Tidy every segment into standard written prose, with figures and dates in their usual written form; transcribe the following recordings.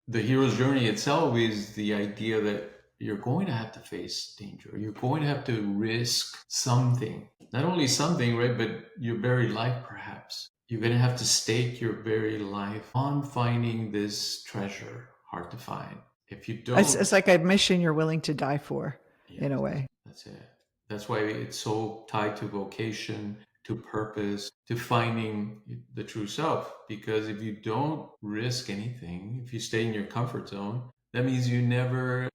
the hero's journey itself is the idea that you're going to have to face danger. You're going to have to risk something. Not only something, right, but your very life, perhaps. You're going to have to stake your very life on finding this treasure, hard to find. If you don't, It's like a mission you're willing to die for, in yes, a way. that's it. That's why it's so tied to vocation, to purpose, to finding the true self. Because if you don't risk anything, if you stay in your comfort zone, that means you never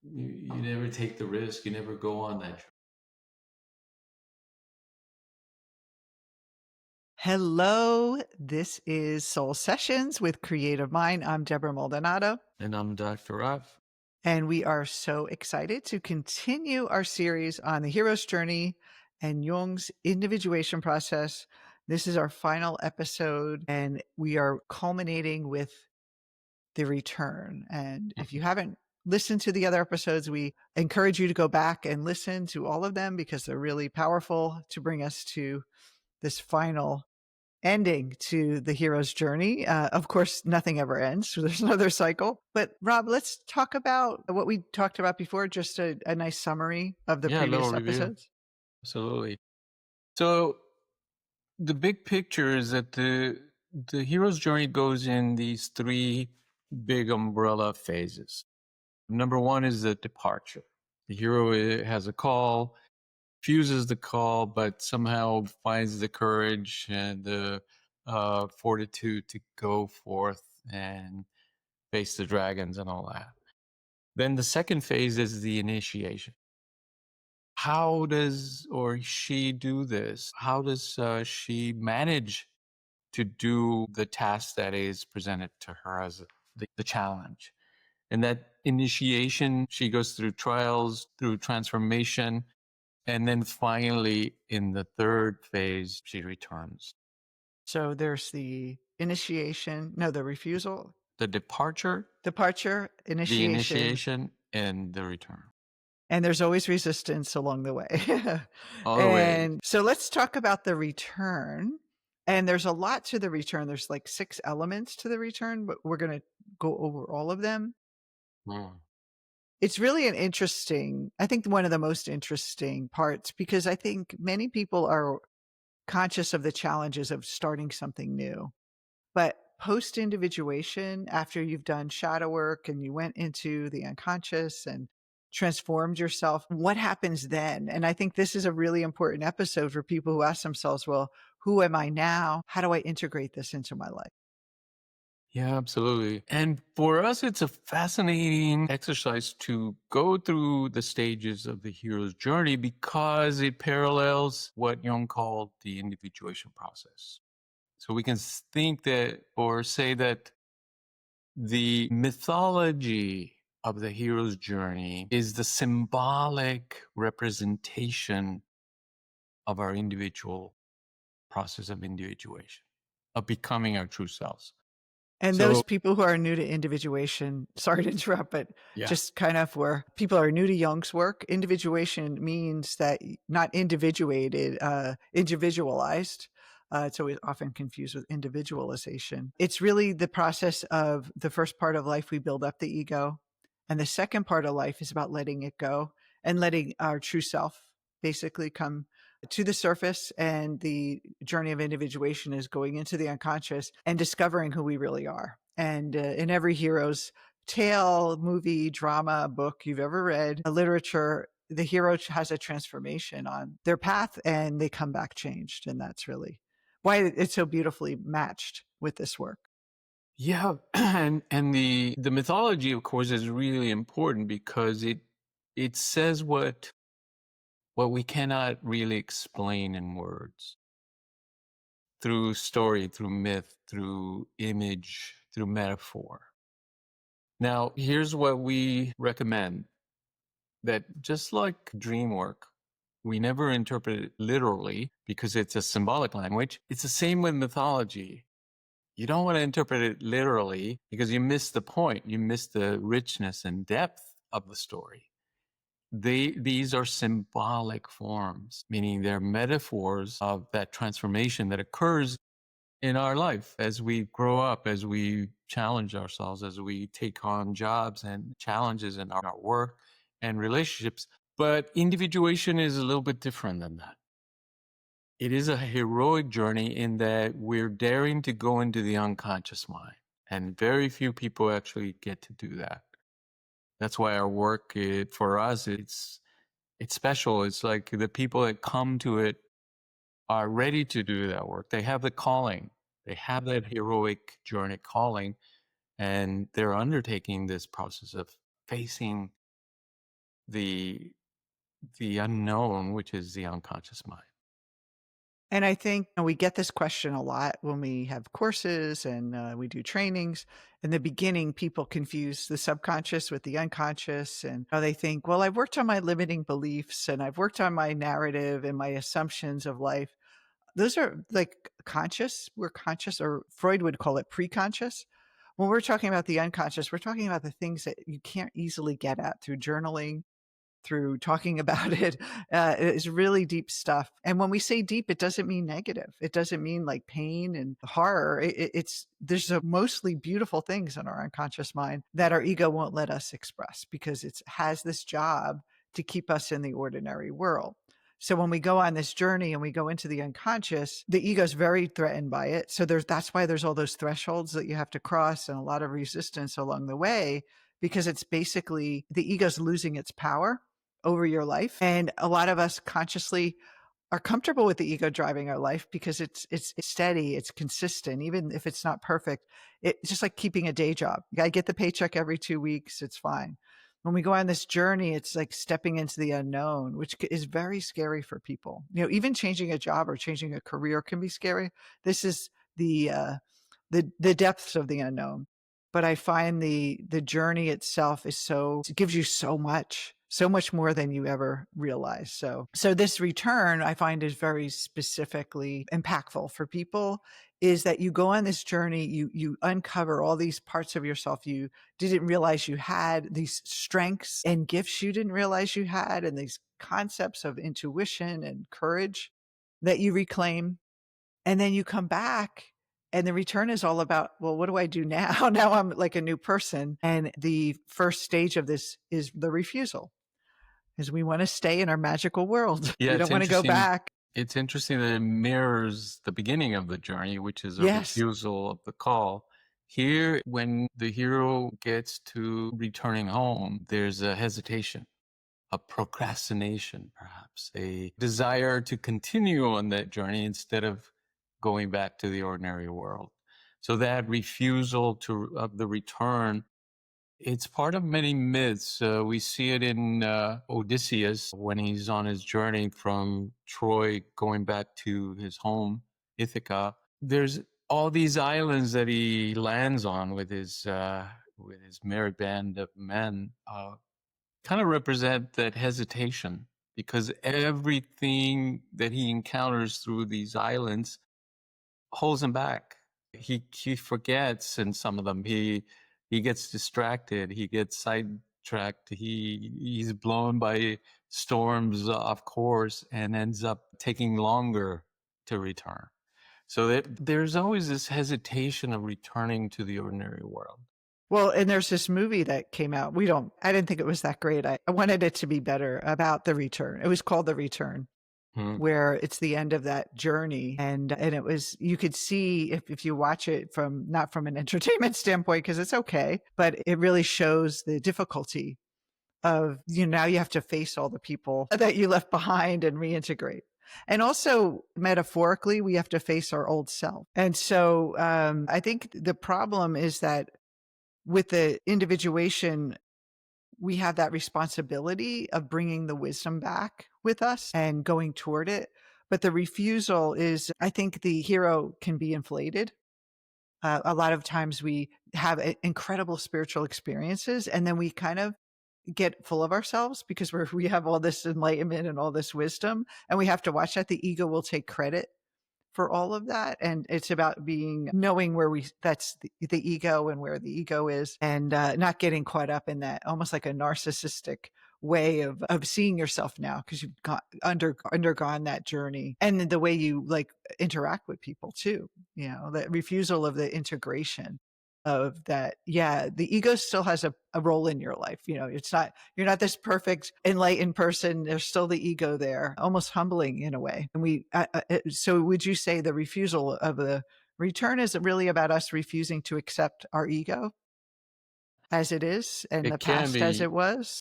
take the risk. You never go on that journey. Hello, this is Soul Sessions with Creative Mind. I'm Debra Maldonado. And I'm Dr. Raf. And we are so excited to continue our series on the hero's journey and Jung's individuation process. This is our final episode, and we are culminating with the return. And if you haven't listened to the other episodes, we encourage you to go back and listen to all of them because they're really powerful to bring us to this final ending to the hero's journey. Of course, nothing ever ends. So there's another cycle. But Rob, let's talk about what we talked about before, just a nice summary of the previous episodes. Absolutely. So the big picture is that the hero's journey goes in these three big umbrella phases. Number one is the departure. The hero has a call, refuses the call, but somehow finds the courage and the fortitude to go forth and face the dragons and all that. Then the second phase is the initiation. How does or she do this? How does she manage to do the task that is presented to her as the challenge? And that initiation, she goes through trials, through transformation, and then finally, in the third phase, she returns. So there's the the refusal, The departure, the initiation, and the return. and there's always resistance along the way. Always. And so let's talk about the return. And there's a lot to the return. There's like 6 elements to the return, but we're going to go over all of them. It's really I think one of the most interesting parts, because I think many people are conscious of the challenges of starting something new. But post individuation, after you've done shadow work and you went into the unconscious and transformed yourself, what happens then? And I think this is a really important episode for people who ask themselves, well, who am I now? How do I integrate this into my life? Yeah, absolutely. And for us, it's a fascinating exercise to go through the stages of the hero's journey because it parallels what Jung called the individuation process. So we can think that or say that the mythology of the hero's journey is the symbolic representation of our individual process of individuation, of becoming our true selves. And those people who are new to individuation, sorry to interrupt, but just kind of where people are new to Jung's work, individuation means that not individuated, individualized. It's always often confused with individualization. It's really the process of the first part of life, we build up the ego. And the second part of life is about letting it go and letting our true self basically come to the surface. And the journey of individuation is going into the unconscious and discovering who we really are. And in every hero's tale, movie, drama, book you've ever read, literature, the hero has a transformation on their path and they come back changed. And that's really why it's so beautifully matched with this work. Yeah, and the mythology, of course, is really important because it says what we cannot really explain in words. Through story, through myth, through image, through metaphor. Now, here's what we recommend, that just like dream work, we never interpret it literally because it's a symbolic language. It's the same with mythology. You don't want to interpret it literally because you miss the point. You miss the richness and depth of the story. These are symbolic forms, meaning they're metaphors of that transformation that occurs in our life as we grow up, as we challenge ourselves, as we take on jobs and challenges in our work and relationships. But individuation is a little bit different than that. It is a heroic journey in that we're daring to go into the unconscious mind. And very few people actually get to do that. That's why our work, for us, it's special. It's like the people that come to it are ready to do that work. They have the calling. They have that heroic journey calling, and they're undertaking this process of facing the unknown, which is the unconscious mind. And I think we get this question a lot when we have courses and we do trainings. In the beginning, people confuse the subconscious with the unconscious. And they think, well, I've worked on my limiting beliefs and I've worked on my narrative and my assumptions of life. Those are like conscious. We're conscious, or Freud would call it preconscious. When we're talking about the unconscious, we're talking about the things that you can't easily get at through journaling, through talking about it. It's really deep stuff. And when we say deep, it doesn't mean negative. It doesn't mean like pain and horror. There's mostly beautiful things in our unconscious mind that our ego won't let us express because it has this job to keep us in the ordinary world. So when we go on this journey and we go into the unconscious, the ego is very threatened by it. So that's why there's all those thresholds that you have to cross and a lot of resistance along the way, because it's basically the ego's losing its power over your life. And a lot of us consciously are comfortable with the ego driving our life because it's steady, it's consistent, even if it's not perfect. It's just like keeping a day job. I get the paycheck every 2 weeks, it's fine. When we go on this journey, it's like stepping into the unknown, which is very scary for people. Even changing a job or changing a career can be scary. This is the depths of the unknown. But I find the journey itself it gives you so much more than you ever realize. So this return I find is very specifically impactful for people, is that you go on this journey, you uncover all these parts of yourself you didn't realize you had, these strengths and gifts you didn't realize you had, and these concepts of intuition and courage that you reclaim. And then you come back and the return is all about, well, what do I do now? Now I'm like a new person. And the first stage of this is the refusal, is we want to stay in our magical world. Yeah, We it's don't want to go interesting. back. It's interesting that it mirrors the beginning of the journey, which is a Yes. refusal of the call. Here, when the hero gets to returning home, there's a hesitation, a procrastination, perhaps, a desire to continue on that journey instead of going back to the ordinary world. So that refusal of the return, it's part of many myths. We see it in Odysseus when he's on his journey from Troy going back to his home, Ithaca. There's all these islands that he lands on with his merry band of men. Kind of represent that hesitation, because everything that he encounters through these islands holds him back. He forgets in some of them. He gets distracted. He gets sidetracked. He's blown by storms off course and ends up taking longer to return. So there's always this hesitation of returning to the ordinary world. Well, and there's this movie that came out. I didn't think it was that great. I wanted it to be better, about the return. It was called The Return, where it's the end of that journey. And it was, you could see if you watch it not from an entertainment standpoint, because it's okay, but it really shows the difficulty of, now you have to face all the people that you left behind and reintegrate. And also metaphorically, we have to face our old self. And so I think the problem is that with the individuation, we have that responsibility of bringing the wisdom back with us and going toward it. But the refusal is, I think the hero can be inflated. A lot of times we have incredible spiritual experiences, and then we kind of get full of ourselves because we have all this enlightenment and all this wisdom, and we have to watch that. The ego will take credit for all of that. And it's about knowing that's the ego and where the ego is, and not getting caught up in that, almost like a narcissistic way of seeing yourself now because you've undergone that journey, and the way you like interact with people too. You know, the refusal of the integration of that. Yeah, the ego still has a role in your life. You know, it's not, you're not this perfect enlightened person. There's still the ego there, almost humbling in a way. And so would you say the refusal of the return is really about us refusing to accept our ego as it is and the It can past as be. it was?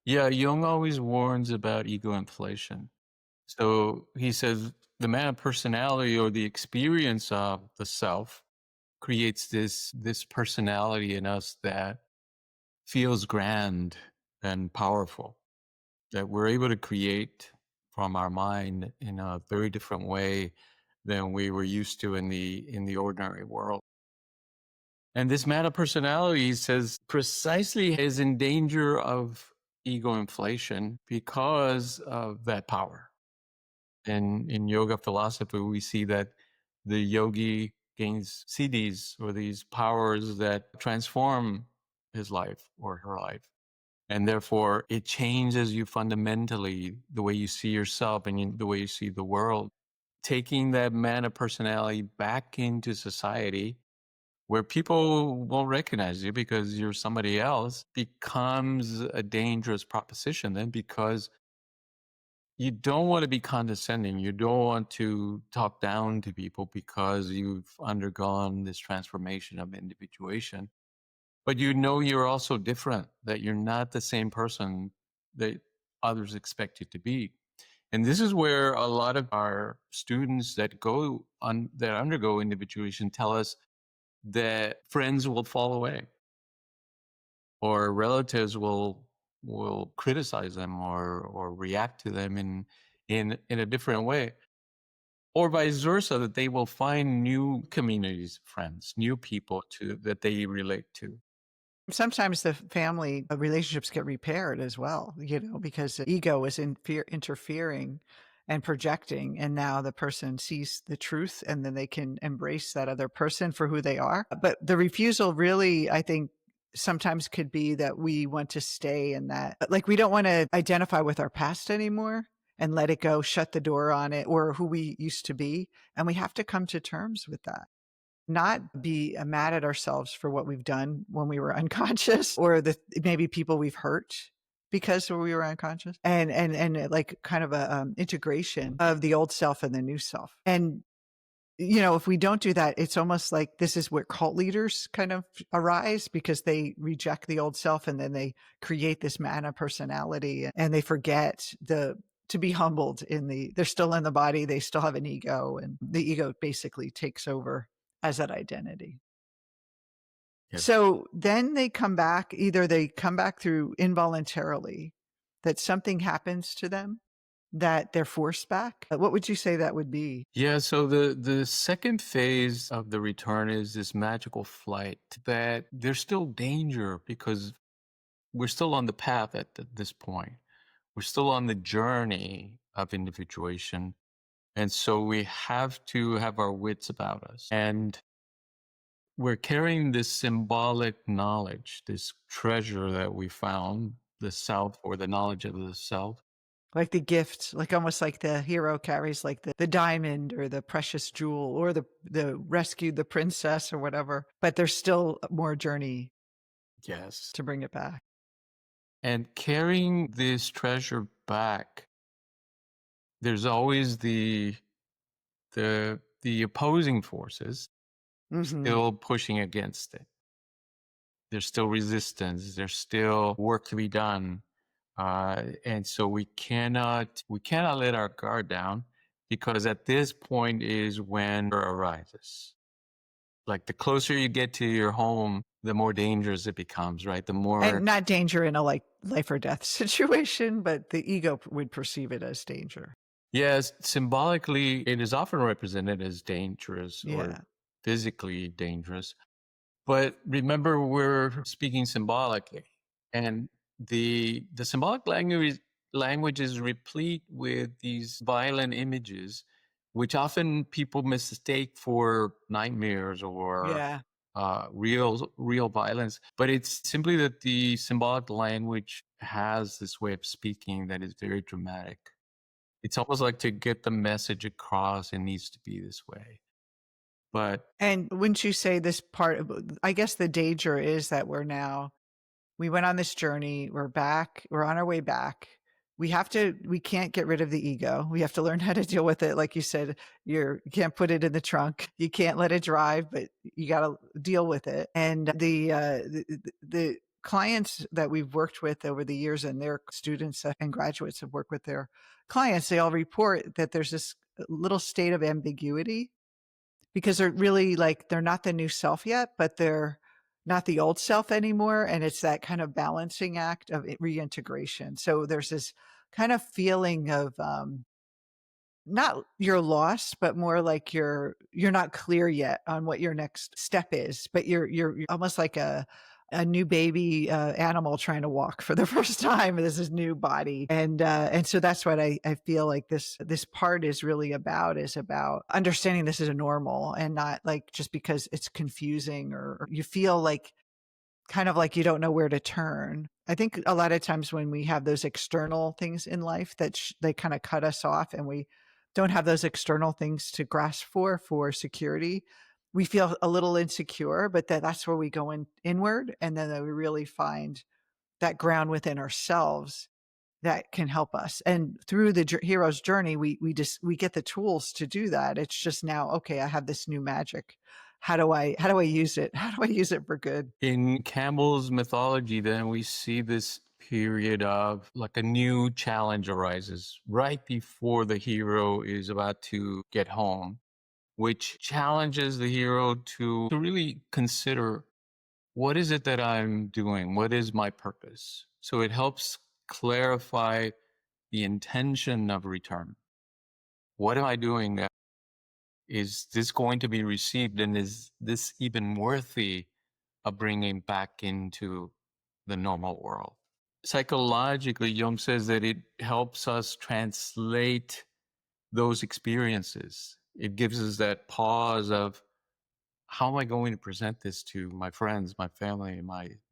Yeah, Jung always warns about ego inflation. So he says the man of personality, or the experience of the self, creates this personality in us that feels grand and powerful, that we're able to create from our mind in a very different way than we were used to in the ordinary world. And this man of personality, he says, precisely is in danger of ego inflation because of that power. And in yoga philosophy, we see that the yogi gains siddhis, or these powers that transform his life or her life. And therefore, it changes you fundamentally, the way you see yourself and the way you see the world. Taking that man of personality back into society, where people won't recognize you because you're somebody else, becomes a dangerous proposition then, because you don't want to be condescending. You don't want to talk down to people because you've undergone this transformation of individuation. But you know you're also different, that you're not the same person that others expect you to be. And this is where a lot of our students that that undergo individuation tell us that friends will fall away, or relatives will criticize them, or react to them in a different way, or vice versa, that they will find new communities, friends, new people that they relate to. Sometimes the family relationships get repaired as well, you know, because the ego is interfering and projecting. And now the person sees the truth and then they can embrace that other person for who they are. But the refusal really, I think, sometimes could be that we want to stay in that, like, we don't want to identify with our past anymore and let it go, shut the door on it, or who we used to be. And we have to come to terms with that, not be mad at ourselves for what we've done when we were unconscious, or the maybe people we've hurt because we were unconscious, and like kind of a integration of the old self and the new self. And you know, if we don't do that, it's almost like this is where cult leaders kind of arise, because they reject the old self and then they create this mana personality, and they forget to be humbled they're still in the body. They still have an ego, and the ego basically takes over as that identity. Yes. So then either they come back through involuntarily, that something happens to them, that they're forced back. What would you say that would be? Yeah, so the second phase of the return is this magical flight, that there's still danger because we're still on the path at this point. We're still on the journey of individuation. And so we have to have our wits about us. And we're carrying this symbolic knowledge, this treasure that we found, the self, or the knowledge of the self. Like the gift, like almost like the hero carries like the diamond or the precious jewel, or the rescued the princess or whatever, but there's still more journey Yes. to bring it back. And carrying this treasure back, there's always the opposing forces Mhm. still pushing against it. There's still resistance. There's still work to be done. And so we cannot let our guard down, because at this point is when fear arises. Like, the closer you get to your home, the more dangerous it becomes, right? The more, And not danger in a like life or death situation, but the ego would perceive it as danger. yes, symbolically, it is often represented as dangerous or Yeah. physically dangerous. But remember, we're speaking symbolically, and the symbolic language is replete with these violent images, which often people mistake for nightmares or Yeah. real violence. But it's simply that the symbolic language has this way of speaking that is very dramatic. It's almost like to get the message across, it needs to be this way. But And wouldn't you say this part of, I guess the danger is that we went on this journey, we're back, we're on our way back. We can't get rid of the ego. We have to learn how to deal with it. Like you said, you can't put it in the trunk. You can't let it drive, but you got to deal with it. And the clients that we've worked with over the years, and their students and graduates have worked with their clients, they all report that there's this little state of ambiguity, because they're really like, they're not the new self yet, but they're not the old self anymore. And it's that kind of balancing act of reintegration. So there's this kind of feeling of, not you're lost, but more like you're not clear yet on what your next step is, but you're almost like a new baby animal trying to walk for the first time. This is new body, and so that's what I feel like this part is really about, is about understanding this is a normal, and not like just because it's confusing or you feel like kind of like you don't know where to turn. I think a lot of times when we have those external things in life that they kind of cut us off, and we don't have those external things to grasp for security, we feel a little insecure, but that's where we go inward. And then we really find that ground within ourselves that can help us. And through the hero's journey, we get the tools to do that. It's just now, okay, I have this new magic. How do I use it? How do I use it for good? in Campbell's mythology, then we see this period of like a new challenge arises right before the hero is about to get home, which challenges the hero to really consider, what is it that I'm doing? What is my purpose? So it helps clarify the intention of return. What am I doing now? Is this going to be received? And is this even worthy of bringing back into the normal world? Psychologically, Jung says that it helps us translate those experiences. It gives us that pause of, how am I going to present this to my friends, my family,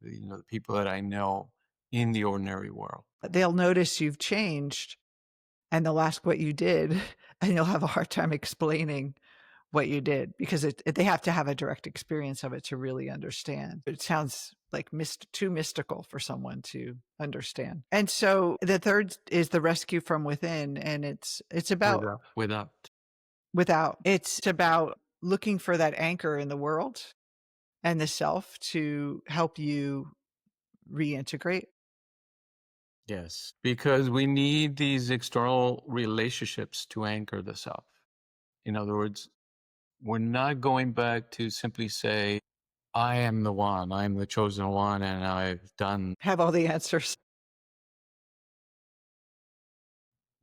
the people that I know in the ordinary world? They'll notice you've changed, and they'll ask what you did, and you'll have a hard time explaining what you did, because they have to have a direct experience of it to really understand. It sounds like too mystical for someone to understand. And so the third is the rescue from within, and it's about Without. it's about looking for that anchor in the world and the self to help you reintegrate. Yes, because we need these external relationships to anchor the self. In other words, we're not going back to simply say, I am the one, I'm the chosen one, and I've done. Have all the answers.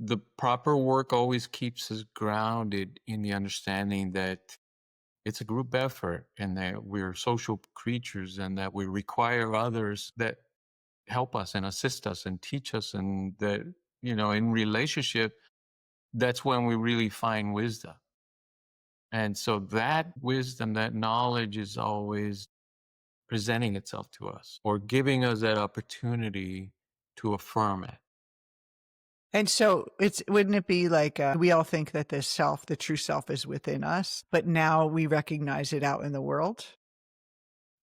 The proper work always keeps us grounded in the understanding that it's a group effort and that we're social creatures and that we require others that help us and assist us and teach us, and that, in relationship, that's when we really find wisdom. And so that wisdom, that knowledge is always presenting itself to us or giving us that opportunity to affirm it. And so wouldn't it be like, we all think that the true self is within us, but now we recognize it out in the world.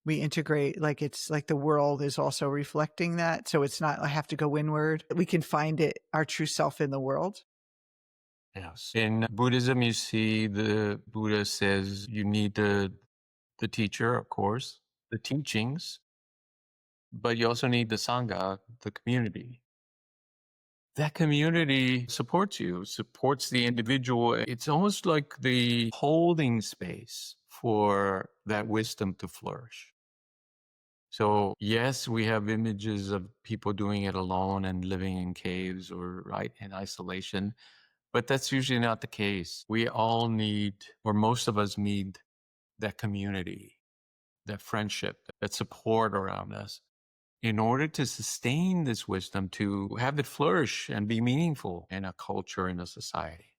We integrate, like it's like the world is also reflecting that. So it's not, I have to go inward. We can find our true self in the world. Yes. In Buddhism, you see the Buddha says you need the teacher, of course, the teachings, but you also need the Sangha, the community. That community supports you, supports the individual. It's almost like the holding space for that wisdom to flourish. So yes, we have images of people doing it alone and living in caves or in isolation, but that's usually not the case. We all need, or most of us need, that community, that friendship, that support around us, in order to sustain this wisdom, to have it flourish and be meaningful in a culture, in a society.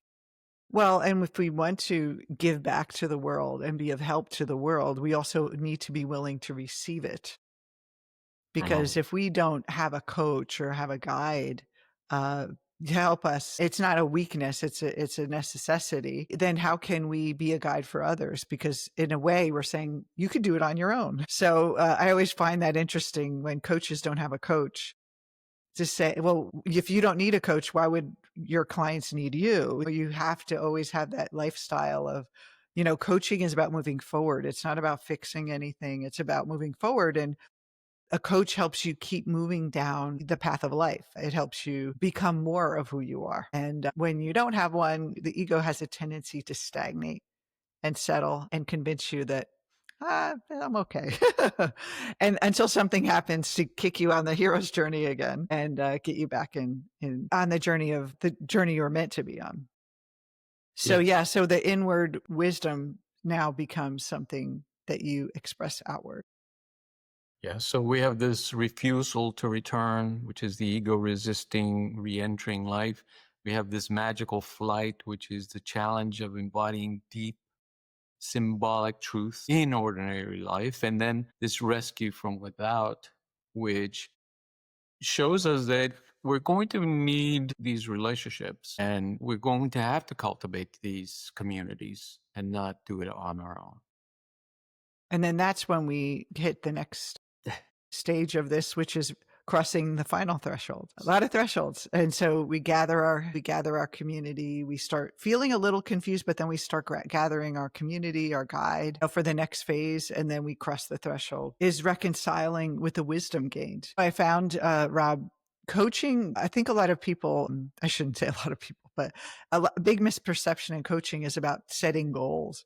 Well, and if we want to give back to the world and be of help to the world, we also need to be willing to receive it. Because if we don't have a coach or have a guide, to help us, it's not a weakness, it's a necessity. Then how can we be a guide for others? Because in a way, we're saying you could do it on your own. So I always find that interesting when coaches don't have a coach to say, well, if you don't need a coach, why would your clients need you? You have to always have that lifestyle of, coaching is about moving forward. It's not about fixing anything. It's about moving forward. And a coach helps you keep moving down the path of life. It helps you become more of who you are. And when you don't have one, the ego has a tendency to stagnate and settle and convince you that, I'm okay. And until something happens to kick you on the hero's journey again and get you back in on the journey you're meant to be on. So Yes. yeah, so the inward wisdom now becomes something that you express outward. Yeah, so we have this refusal to return, which is the ego resisting re-entering life. We have this magical flight, which is the challenge of embodying deep symbolic truth in ordinary life. And then this rescue from without, which shows us that we're going to need these relationships and we're going to have to cultivate these communities and not do it on our own. And then that's when we hit the next stage of this, which is crossing the final threshold. A lot of thresholds. And so we gather our community. We start feeling a little confused, but then we start gathering our community, our guide for the next phase. And then we cross the threshold is reconciling with the wisdom gained. I found, Rob, coaching, I think a lot of people, I shouldn't say a lot of people, but a big misperception in coaching is about setting goals.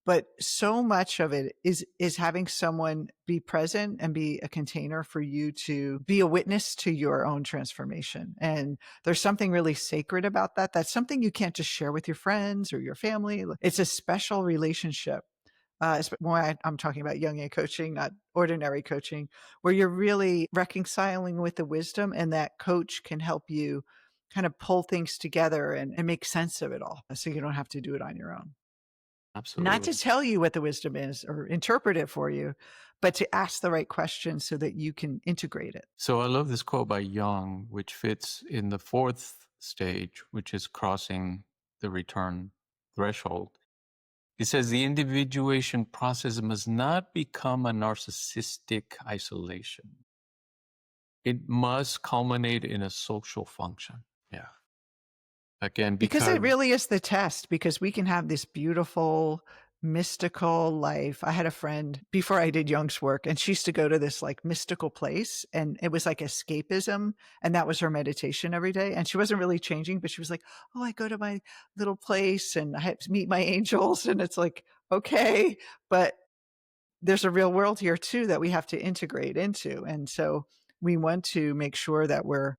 But so much of it is having someone be present and be a container for you to be a witness to your own transformation. And there's something really sacred about that. That's something you can't just share with your friends or your family. It's a special relationship. Why I'm talking about Jungian coaching, not ordinary coaching, where you're really reconciling with the wisdom, and that coach can help you kind of pull things together and make sense of it all, so you don't have to do it on your own. Not to Absolutely. tell you what the wisdom is or interpret it for you, but to ask the right questions so that you can integrate it. So I love this quote by Jung, which fits in the fourth stage, which is crossing the return threshold. He says the individuation process must not become a narcissistic isolation. It must culminate in a social function. Yeah. Again, Because it because really is the test, because we can have this beautiful, mystical life. I had a friend before I did Jung's work, and she used to go to this like mystical place, and it was like escapism. And that was her meditation every day. And she wasn't really changing, but she was like, oh, I go to my little place and I have to meet my angels. And it's like, okay, but there's a real world here too that we have to integrate into. And so we want to make sure that we're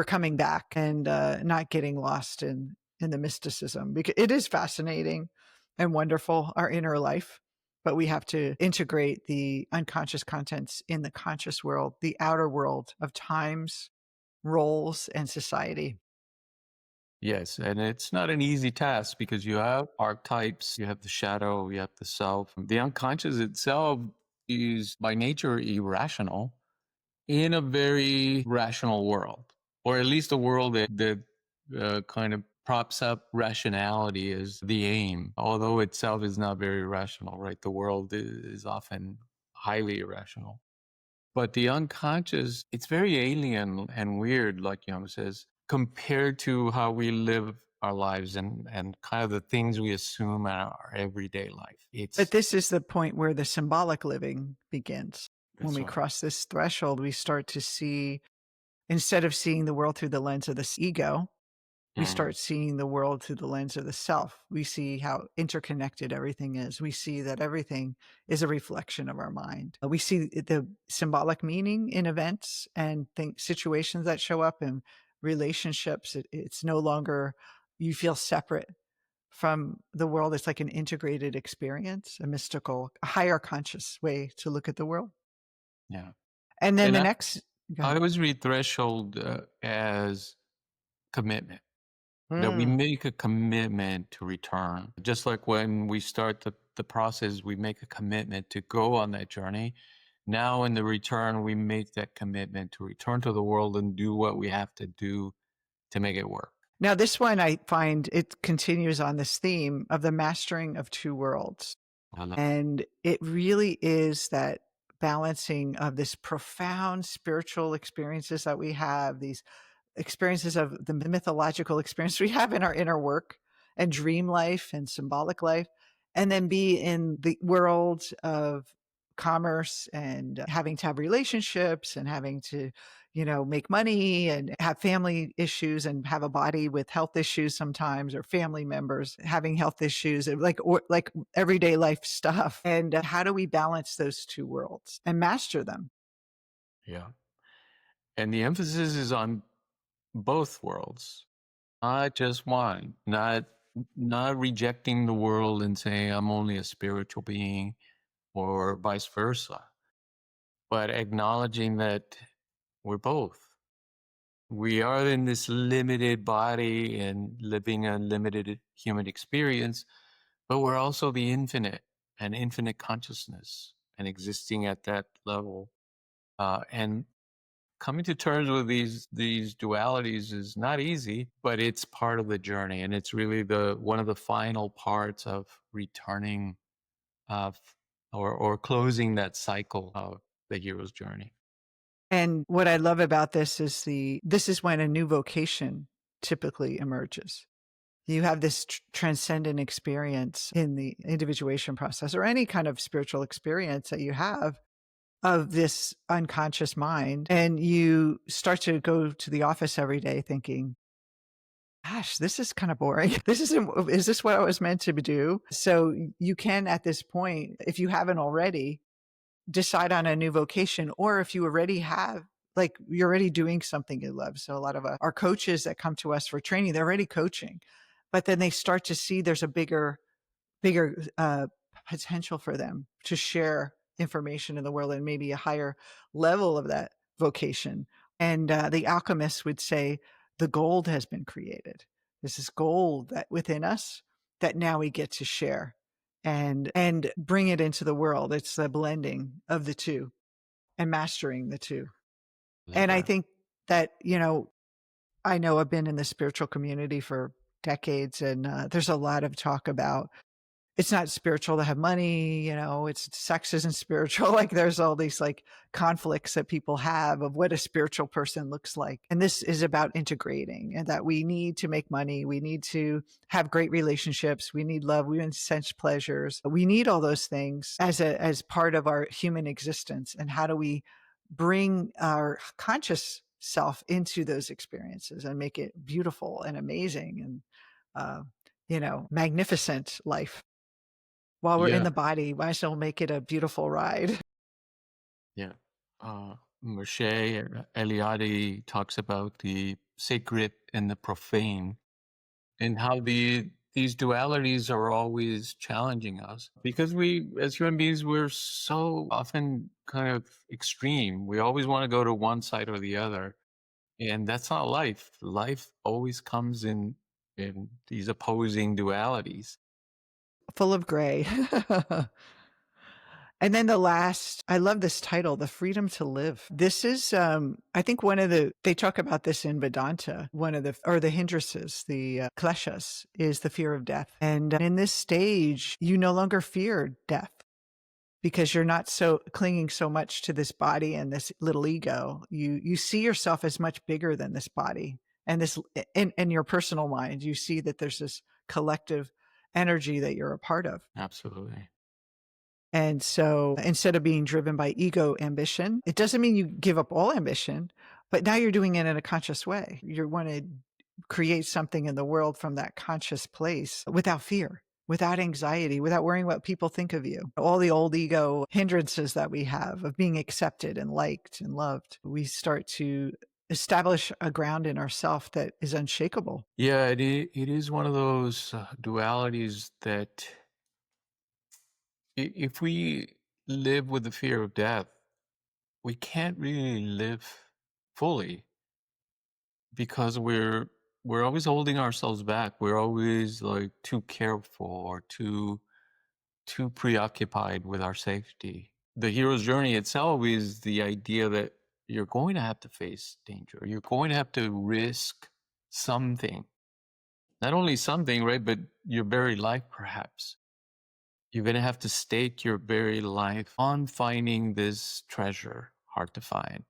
coming back and not getting lost in the mysticism, because it is fascinating and wonderful, our inner life, but we have to integrate the unconscious contents in the conscious world, the outer world of times, roles, and society. yes, and it's not an easy task because you have archetypes, you have the shadow, you have the self. The unconscious itself is by nature irrational in a very rational world, or at least a world that kind of props up rationality as the aim, although itself is not very rational, right? The world is often highly irrational. But the unconscious, it's very alien and weird, like Jung says, compared to how we live our lives and kind of the things we assume in our everyday life. But It's this is the point where the symbolic living begins. When that's we right. cross this threshold, we start to see, instead of seeing the world through the lens of this ego, we Mm, start seeing the world through the lens of the self. We see how interconnected everything is. We see that everything is a reflection of our mind. We see the symbolic meaning in events and situations that show up in relationships. It's no longer you feel separate from the world. It's like an integrated experience, a mystical, a higher conscious way to look at the world. yeah. And then And the I, next, go I ahead. always read threshold as commitment, that we Mm. make a commitment to return. Just like when we start the process, we make a commitment to go on that journey. Now in the return, we make that commitment to return to the world and do what we have to do to make it work. Now, this one, I find it continues on this theme of the mastering of two worlds. And it really is that balancing of this profound spiritual experiences that we have, these experiences of the mythological experience we have in our inner work and dream life and symbolic life, and then be in the world of commerce and having to have relationships and having to, make money and have family issues and have a body with health issues sometimes, or family members having health issues, like everyday life stuff. And how do we balance those two worlds and master them? Yeah. And the emphasis is on both worlds, not just one, not rejecting the world and saying I'm only a spiritual being or vice versa, but acknowledging that we're both. We are in this limited body and living a limited human experience, but we're also the infinite and infinite consciousness and existing at that level. And coming to terms with these dualities is not easy, but it's part of the journey, and it's really the one of the final parts of returning of or closing that cycle of the hero's journey. And what I love about this is this is when a new vocation typically emerges. You have this transcendent experience in the individuation process, or any kind of spiritual experience that you have of this unconscious mind. And you start to go to the office every day thinking, gosh, this is kind of boring. Is this what I was meant to do? So you can, at this point, if you haven't already, decide on a new vocation, or if you already have, like, you're already doing something you love. So a lot of our coaches that come to us for training, they're already coaching, but then they start to see there's a bigger potential for them to share information in the world and maybe a higher level of that vocation. And the alchemists would say the gold has been created. This is gold that within us that now we get to share and bring it into the world. It's the blending of the two and mastering the two. And I think that, I know I've been in the spiritual community for decades, and there's a lot of talk about it's not spiritual to have money, it's sex isn't spiritual. Like, there's all these like conflicts that people have of what a spiritual person looks like. And this is about integrating, and that we need to make money. We need to have great relationships. We need love. We need sense pleasures. We need all those things as part of our human existence. And how do we bring our conscious self into those experiences and make it beautiful and amazing and, magnificent life? While we're in Yeah, the body, might as well make it a beautiful ride. yeah. Moshe Eliade talks about the sacred and the profane, and how these dualities are always challenging us because we, as human beings, we're so often kind of extreme. We always want to go to one side or the other, and that's not life. Life always comes in these opposing dualities. Full of gray. And then the last, I love this title, The Freedom to Live. This is, I think they talk about this in Vedanta, the hindrances, the kleshas, is the fear of death. And in this stage, you no longer fear death because you're not so clinging so much to this body and this little ego. You see yourself as much bigger than this body and this in your personal mind. You see that there's this collective energy that you're a part of. Absolutely. And so instead of being driven by ego ambition, it doesn't mean you give up all ambition, but now you're doing it in a conscious way. You want to create something in the world from that conscious place without fear, without anxiety, without worrying what people think of you. All the old ego hindrances that we have of being accepted and liked and loved, we start to establish a ground in ourself that is unshakable. Yeah, it is one of those dualities that if we live with the fear of death, we can't really live fully because we're always holding ourselves back. We're always like too careful or too preoccupied with our safety. the hero's journey itself is the idea that you're going to have to face danger. You're going to have to risk something. Not only something, right, but your very life, perhaps. You're going to have to stake your very life on finding this treasure, hard to find.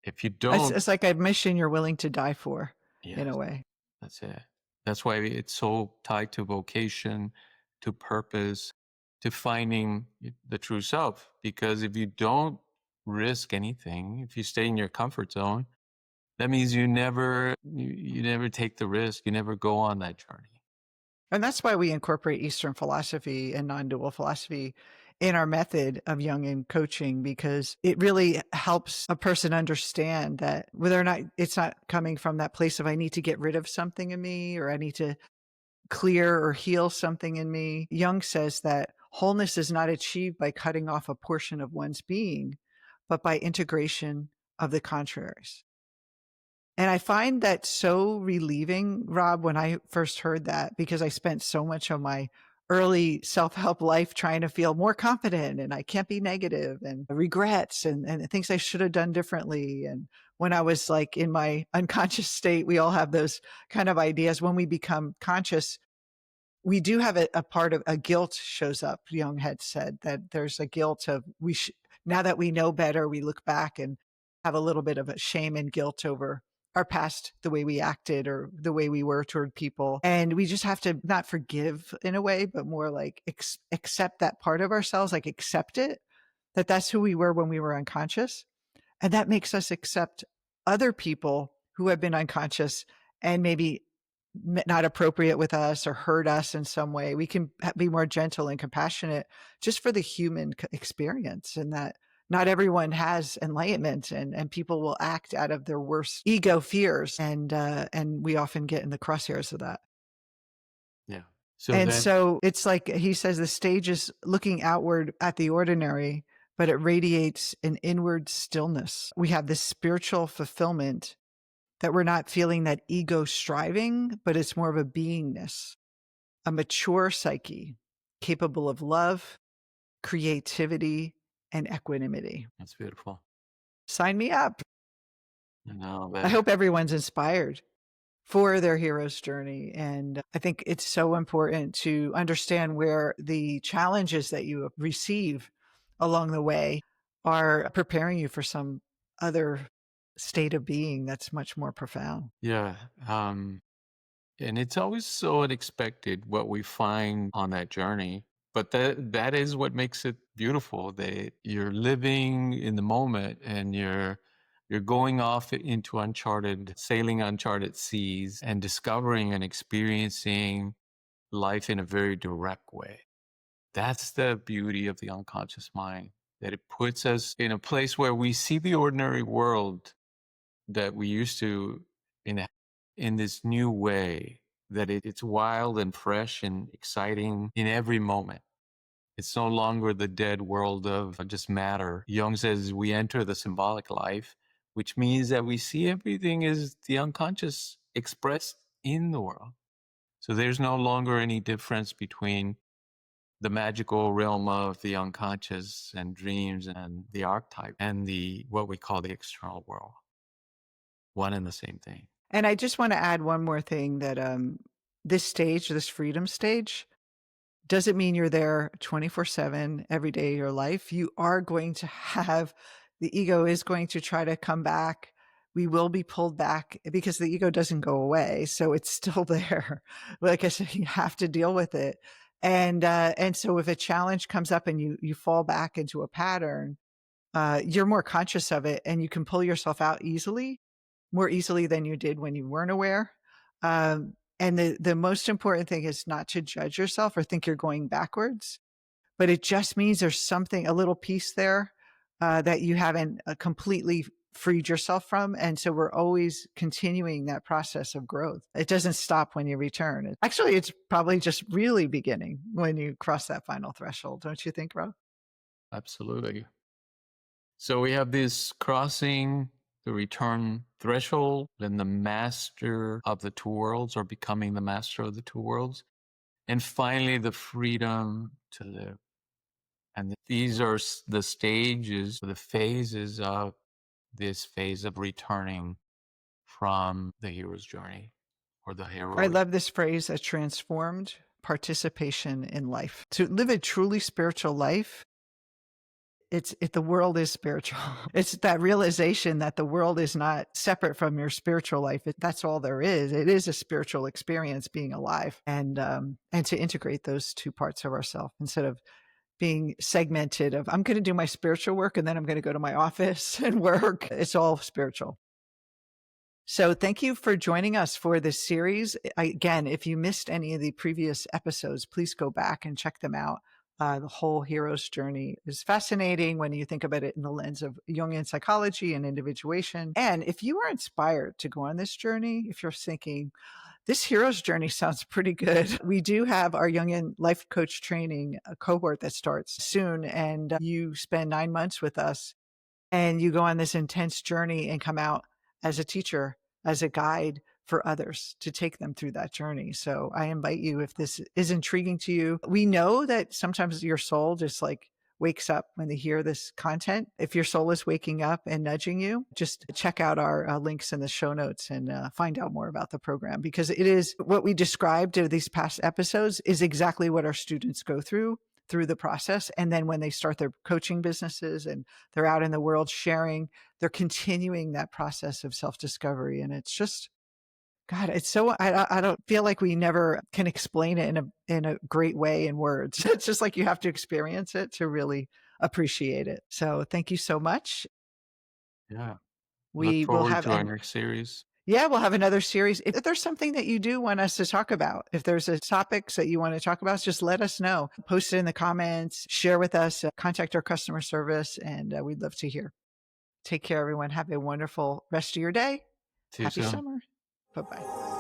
If you don't, It's like a mission you're willing to die for, in a yes, way. that's it. That's why it's so tied to vocation, to purpose, to finding the true self. Because if you don't risk anything, if you stay in your comfort zone, that means you never take the risk. You never go on that journey. And that's why we incorporate Eastern philosophy and non-dual philosophy in our method of Jungian coaching, because it really helps a person understand that whether or not it's not coming from that place of I need to get rid of something in me or I need to clear or heal something in me. Jung says that wholeness is not achieved by cutting off a portion of one's being, but by integration of the contraries. And I find that so relieving, Rob, when I first heard that, because I spent so much of my early self-help life trying to feel more confident and I can't be negative and regrets and things I should have done differently. And when I was like in my unconscious state, we all have those kind of ideas. When we become conscious, we do have a part of a guilt shows up. Jung had said that there's a guilt of now that we know better, we look back and have a little bit of a shame and guilt over our past, the way we acted or the way we were toward people. And we just have to not forgive in a way, but more like accept that part of ourselves, like accept it, that that's who we were when we were unconscious. And that makes us accept other people who have been unconscious and maybe not appropriate with us or hurt us in some way. We can be more gentle and compassionate just for the human experience, and that not everyone has enlightenment, and people will act out of their worst ego fears. And we often get in the crosshairs of that. Yeah. So And then, so it's like he says, the stage is looking outward at the ordinary, but it radiates an inward stillness. We have this spiritual fulfillment that we're not feeling that ego striving, but it's more of a beingness, a mature psyche capable of love, creativity, and equanimity. that's beautiful. Sign me up. No, I but hope everyone's inspired for their hero's journey. And I think it's so important to understand where the challenges that you receive along the way are preparing you for some other state of being that's much more profound. yeah. And it's always so unexpected what we find on that journey. But that is what makes it beautiful. That you're living in the moment and you're going off into sailing uncharted seas and discovering and experiencing life in a very direct way. That's the beauty of the unconscious mind, that it puts us in a place where we see the ordinary world that we used to in in this new way, that it's wild and fresh and exciting in every moment. It's no longer the dead world of just matter. Jung says we enter the symbolic life, which means that we see everything as the unconscious expressed in the world. So there's no longer any difference between the magical realm of the unconscious and dreams and the archetype and the what we call the external world. One and the same thing. And I just want to add one more thing, that this stage, this freedom stage, doesn't mean you're there 24/7 every day of your life. You are going to have the ego is going to try to come back. We will be pulled back because the ego doesn't go away. So it's still there. Like I said, you have to deal with it. And so if a challenge comes up and you fall back into a pattern, you're more conscious of it and you can pull yourself out easily, more easily than you did when you weren't aware. And the most important thing is not to judge yourself or think you're going backwards, but it just means there's something, a little piece there that you haven't completely freed yourself from. And so we're always continuing that process of growth. It doesn't stop when you return. Actually, it's probably just really beginning when you cross that final threshold. Don't you think, Rob? Absolutely. So we have this crossing the return threshold, then the master of the two worlds, or becoming the master of the two worlds. And finally, the freedom to live And these are the stages, the phases of this phase of returning from the hero's journey or the I heroic. love this phrase, a transformed participation in life. To live a truly spiritual life, the world is spiritual. It's that realization that the world is not separate from your spiritual life. That's all there is. It is a spiritual experience, being alive, and to integrate those two parts of ourselves instead of being segmented of, I'm going to do my spiritual work and then I'm going to go to my office and work. It's all spiritual. So thank you for joining us for this series. Again, if you missed any of the previous episodes, please go back and check them out. The whole hero's journey is fascinating when you think about it in the lens of Jungian psychology and individuation. And if you are inspired to go on this journey, if you're thinking, this hero's journey sounds pretty good, we do have our Jungian life coach training cohort that starts soon. And you spend 9 months with us and you go on this intense journey and come out as a teacher, as a guide for others to take them through that journey. So I invite you, if this is intriguing to you. We know that sometimes your soul just like wakes up when they hear this content. If your soul is waking up and nudging you, just check out our links in the show notes and find out more about the program, because it is what we described in these past episodes is exactly what our students go through the process. And then when they start their coaching businesses and they're out in the world sharing, they're continuing that process of self-discovery. And it's just, God, it's so, I don't feel like we never can explain it in a great way in words. It's just like you have to experience it to really appreciate it. So thank you so much. Yeah. Look We will forward have to our next series. Yeah, we'll have another series. If there's something that you do want us to talk about, if there's a topics that you want to talk about, just let us know. Post it in the comments, share with us, contact our customer service, and we'd love to hear. Take care, everyone. Have a wonderful rest of your day. See you Happy soon. summer. Bye-bye.